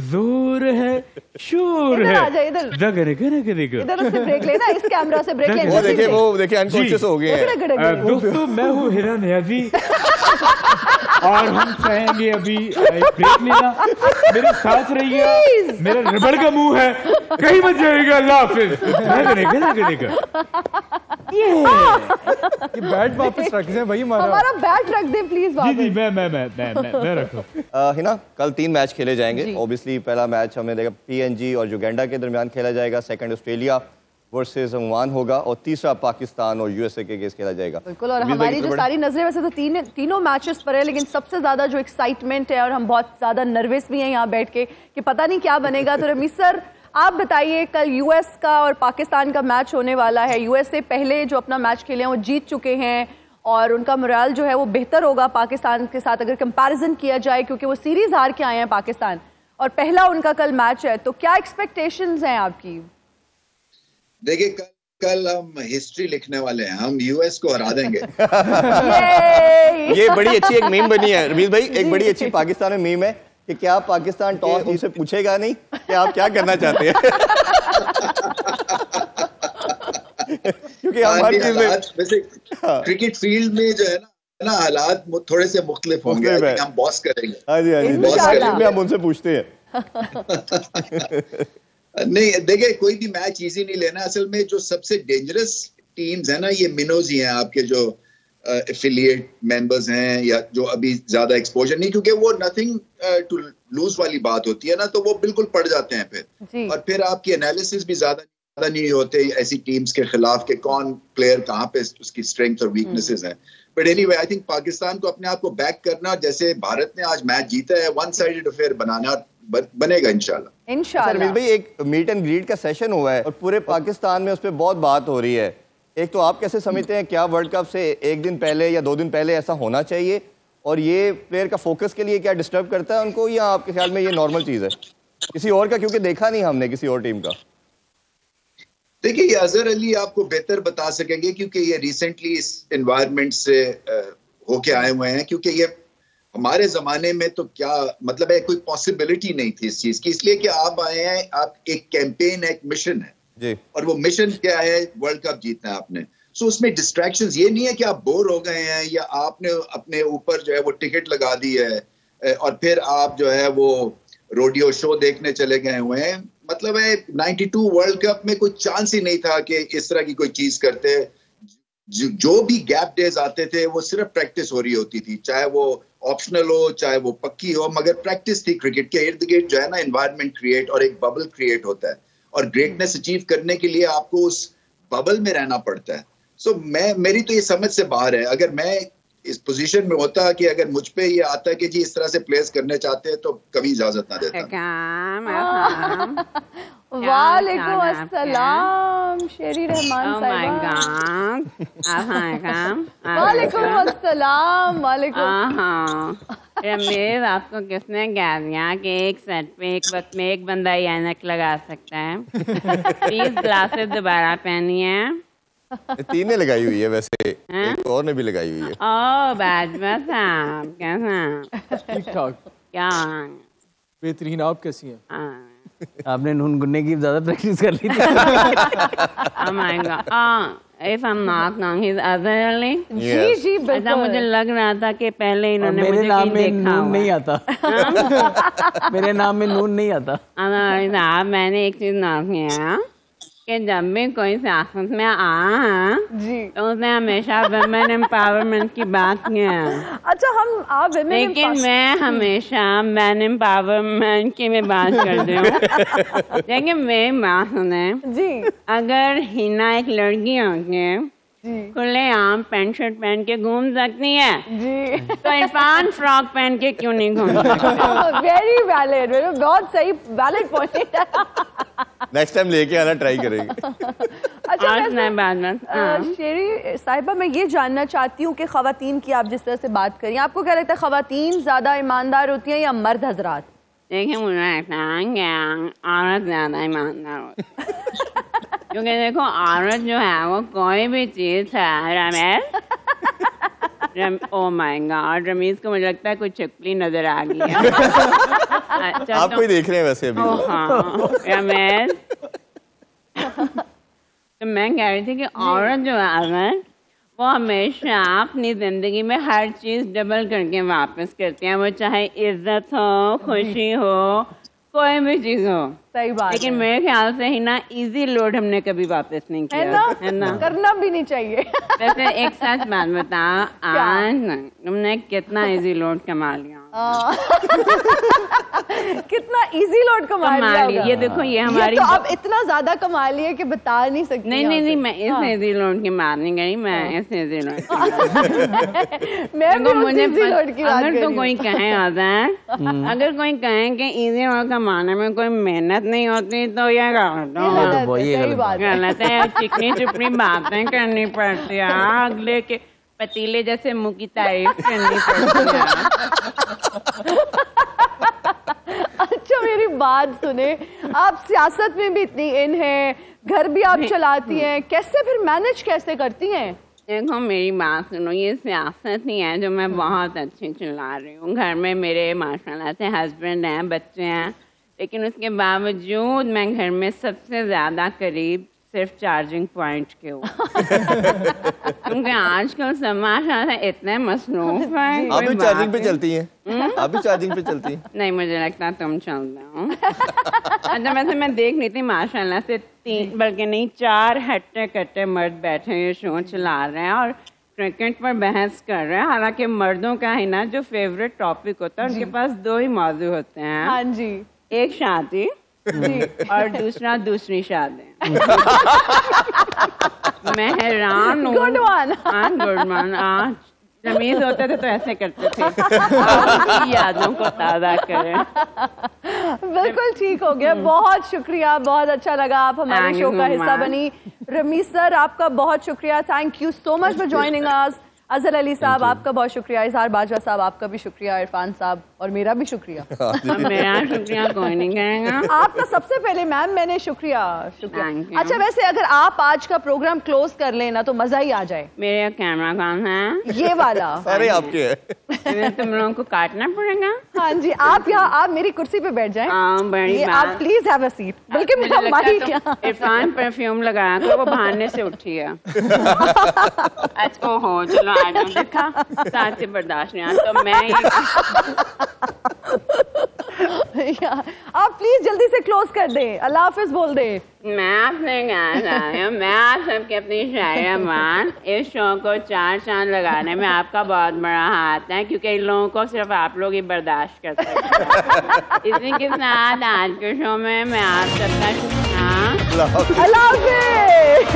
जोर है शोर
इधर
है।
आ जाए, इधर।
देखो
इधर से ब्रेक लेना, इस कैमरा से ब्रेक लेना।
वो देखिए अनकॉन्शियस हो गए हैं।
दोस्तों, मैं हूँ हिरा नियाजी और हम चाहेंगे अभी ब्रेक लेना। मेरे साथ रहिए, मेरा रबड़ का मुंह है, कहीं मत जाइएगा। अल्लाह हाफिज।
ये बैट वापस रख दें, वही मारा।
हमारा बैट रख दें प्लीज
जी
वापस।
जी मैं रखूं।
हिना, कल 3 मैच खेले जाएंगे। ऑब्वियसली पहला मैच हमने देखा PNG और युगांडा के दरमियान खेला जाएगा, सेकंड ऑस्ट्रेलिया वर्सेस ओमान होगा और तीसरा पाकिस्तान और USA के केस खेला जाएगा।
बिल्कुल, और हमारी जो सारी नजरें वैसे तो तीनों मैचेस पर है, लेकिन सबसे ज्यादा जो एक्साइटमेंट है और हम बहुत ज्यादा नर्वस भी हैं यहाँ बैठ के कि पता नहीं क्या बनेगा। तो रमीज सर आप बताइए, कल US का और पाकिस्तान का मैच होने वाला है। USA पहले जो अपना मैच खेले हैं वो जीत चुके हैं और उनका मोराल जो है वो बेहतर होगा पाकिस्तान के साथ अगर कंपैरिजन किया जाए, क्योंकि वो सीरीज हार के आए हैं पाकिस्तान और पहला उनका कल मैच है। तो क्या एक्सपेक्टेशंस हैं आपकी?
देखिए कल हम हिस्ट्री लिखने वाले हैं, हम US को हरा देंगे।
ये बड़ी अच्छी एक मीम बनी है रमीज भाई, एक बड़ी अच्छी पाकिस्तान में मीम है कि क्या पाकिस्तान टॉस उनसे पूछेगा नहीं कि आप क्या करना चाहते हैं। क्योंकि हमारी
वैसे क्रिकेट फील्ड में जो है ना हालात थोड़े से मुख्तलिफ होंगे, हम बॉस करेंगे।
हाँ जी, बॉस करेंगे, हम उनसे पूछते हैं।
नहीं देखिए, कोई भी मैच इजी नहीं लेना। असल में जो सबसे डेंजरस टीम्स है ना, ये मिनोज ही हैं, आपके जो एफिलिएट मेंबर्स हैं या जो अभी ज्यादा एक्सपोजर नहीं, क्योंकि वो नथिंग टू लूज वाली बात होती है ना, तो वो बिल्कुल पड़ जाते हैं फिर। और फिर आपकी एनालिसिस भी ज्यादा नहीं होते ऐसी टीम्स के खिलाफ के कौन प्लेयर कहाँ पे उसकी स्ट्रेंथ और वीकनेसेस हैं। But anyway I think Pakistan को अपने आप को बैक करना, जैसे भारत ने आज मैच जीता है, वन साइडेड अफेयर बनाना बनेगा इंशाल्लाह।
रमीज भाई, एक मीट एंड ग्रीट का सेशन हुआ है और पूरे पाकिस्तान में उस पर बहुत बात हो रही है। एक तो आप कैसे समझते हैं, क्या वर्ल्ड कप से एक दिन पहले या 2 दिन पहले ऐसा होना चाहिए, और ये प्लेयर का फोकस के लिए क्या डिस्टर्ब करता है उनको, या आपके ख्याल में ये नॉर्मल चीज है किसी और का, क्योंकि देखा नहीं हमने किसी और टीम का?
देखिए, ये अजहर अली आपको बेहतर बता सकेंगे, क्योंकि ये रिसेंटली इस एनवायरनमेंट से होके आए हुए हैं। क्योंकि ये हमारे जमाने में तो क्या मतलब है, कोई पॉसिबिलिटी नहीं थी इस चीज की, इसलिए कि आप आए हैं, आप एक कैंपेन है, एक मिशन है
जी। और
वो मिशन क्या है? वर्ल्ड कप जीतना है आपने। सो उसमें डिस्ट्रैक्शंस ये नहीं है कि आप बोर हो गए हैं या आपने अपने ऊपर जो है वो टिकट लगा दी है और फिर आप जो है वो रोडियो शो देखने चले गए हुए हैं। मतलब है 92 वर्ल्ड कप में कोई चांस ही नहीं था कि इस तरह की कोई चीज करते। जो भी गैप डेज आते थे वो सिर्फ प्रैक्टिस हो रही होती थी, चाहे वो ऑप्शनल हो चाहे वो पक्की हो, मगर प्रैक्टिस थी। क्रिकेट के इर्द गिर्द जो है ना एनवायरनमेंट क्रिएट और एक बबल क्रिएट होता है, और ग्रेटनेस अचीव करने के लिए आपको उस बबल में रहना पड़ता है। सो मेरी तो ये समझ से बाहर है। अगर मैं इस पोजीशन में होता कि अगर मुझ पे ये आता कि जी इस तरह से प्लेस करने चाहते हैं, तो कभी इजाजत ना देता।
वालेकुम अस्सलाम शेरी रहमान साहिबा। वालेकुम अस्सलाम। वालेकुम।
रमीज, आपको किसने कह दिया कि एक सेट पे एक वक्त में एक बंदा ही ऐनक लगा सकता है? प्लीज ग्लासेस दोबारा पहनिए।
3 ने लगाई हुई है, वैसे एक और ने भी लगाई हुई है।
ओह बाजवा साहब, कैसा?
ठीक ठाक,
क्या
बेहतरीन। आप कैसी हैं?
आपने नून गुनने की ज्यादा प्रैक्टिस कर ली थी।
Oh my God. If I'm not wrong, he's Azhar Ali.
जी जी
ऐसा
बिल्कुल।
मुझे लग रहा था कि पहले इन्होंने
मेरे
मुझे
नाम में
देखा
नून नहीं आता। मेरे नाम में नून नहीं आता।
साहब, मैंने एक चीज नोट किया कि जब भी कोई सियासत में आया
जी
तो उसने हमेशा वुमेन एम्पावरमेंट की बात की है।
अच्छा, आप
लेकिन मैं हमेशा मैन एम्पावरमेंट की भी बात करती हूँ। देखिए मेरी बात सुने
जी
अगर हिना एक लड़की होगी, खुले आम पैंट शर्ट पहन के घूम सकती है,
जी
तो इरफान फ्रॉक पहन के क्यों नहीं घूम सकता?
वेरी वैलिड, बहुत सही वैलिड पॉइंट।
नेक्स्ट टाइम लेके आना ट्राई करेंगे।
अच्छा शेरी साहिबा, मैं ये जानना चाहती हूँ कि खवातीन की आप जिस तरह से बात करिए, आपको क्या लगता है खवातीन ज्यादा ईमानदार होती हैं या मर्द हजरात?
देखिए मुझे लगता है कि औरत ज्यादा ईमानदार होती है, क्योंकि देखो औरत जो है वो कोई भी चीज है ओ माय गॉड, रमीज को मुझे लगता है कुछ छिपकली नजर आ गई है। अच्छा,
आपको ही देख रहे हैं वैसे अभी।
हाँ रमेश, तो मैं कह रही थी कि औरत जो है वो हमेशा अपनी जिंदगी में हर चीज डबल करके वापस करती है, वो चाहे इज्जत हो, खुशी हो, कोई भी चीज हो।
सही बात
लेकिन
है।
मेरे ख्याल से ही ना इजी लोड हमने कभी वापस नहीं किया,
है ना? करना भी नहीं चाहिए।
वैसे एक सच बात बताओ, आज तुमने कितना इजी लोड कमा लिया।
कितना इजी लोड कमा लिया।
ये देखो, ये हमारी
तो अब इतना ज्यादा कमा लिया कि बता नहीं सकती।
नहीं, मैं इस इजी लोड की बात नहीं करी, मैं इस इजी लोड
मैं भी मुझे इजी लोड की बात
अगर तो कोई कहे आजाद, अगर कोई कहे कि इजी लोड कमाने में कोई मेहनत नहीं होती तो ये गलत है। चिकनी चुपनी बातें करनी पड़ती है, अगले के पतीले जैसे मुंह की तारीफ करनी पड़ती है।
अच्छा मेरी बात सुने, आप सियासत में भी इतनी इन हैं, घर भी आप चलाती हैं, कैसे फिर मैनेज कैसे करती हैं?
देखो मेरी बात सुनो, ये सियासत नहीं है जो मैं बहुत अच्छी चला रही हूँ। घर में मेरे माशाल्लाह से हस्बैंड हैं, बच्चे हैं, लेकिन उसके बावजूद मैं घर में सबसे ज्यादा करीब सिर्फ चार्जिंग पॉइंट के हूँ। क्योंकि आजकल समाज इतने मसरूफ है।
आप भी चार्जिंग पे चलती हैं? आप भी चार्जिंग पे चलती हैं?
नहीं, मुझे लगता तुम चलते हो। अच्छा, वैसे मैं देख रही थी माशाल्लाह से 3 बल्कि नहीं 4 हट्टे कट्टे मर्द बैठे ये शो चला रहे हैं और क्रिकेट पर बहस कर रहे हैं। हालांकि मर्दों का ही ना जो फेवरेट टॉपिक होता है, उनके पास 2 ही मौजू होते हैं।
हाँ जी।
एक शादी और दूसरा दूसरी शादी। मैं हैरान हूँ।
Good one.
Good one. जमीज होते थे तो ऐसे करते थे। यादों को ताज़ा करें।
बिल्कुल ठीक हो गया। बहुत शुक्रिया, बहुत अच्छा लगा, आप हमारे शो का हिस्सा बनी। रमीज सर आपका बहुत शुक्रिया, thank you so much for joining us. Azhar Ali साहब आपका बहुत शुक्रिया, इजहार बाजवा साहब आपका भी शुक्रिया, इरफान साहब और मेरा भी शुक्रिया।
मेरा शुक्रिया कोई नहीं करेगा।
आपका सबसे पहले मैम मैंने शुक्रिया। अच्छा वैसे अगर आप आज का प्रोग्राम क्लोज कर लेना तो मजा ही आ जाए।
मेरा कैमरा कौन है?
ये वाला
सारे आपके हैं।
तुम लोगों को काटना पड़ेगा।
हाँ जी, आप यहाँ आप मेरी कुर्सी पे बैठ जाएं। आप प्लीज हैव अ सीट। बल्कि मेरा माइक यहाँ।
इरफान परफ्यूम लगाया तो वो बहाने से उठी है। अच्छा हो चलो देखा साथ से बर्दाश्त नहीं आता तो मैं
आप प्लीज जल्दी से क्लोज कर दें, अल्लाह हाफिज बोल दे।
मैं आपसे कहना चाह रही हूँ, मैं आप सबके अपनी शायरा मान, इस शो को 4 चांद लगाने में आपका बहुत बड़ा हाथ है, क्योंकि इन लोगों को सिर्फ आप लोग ही बर्दाश्त कर सकते हैं। इसी के साथ आज के शो में मैं आप सबका शुक्रिया।
अल्लाह हाफिज।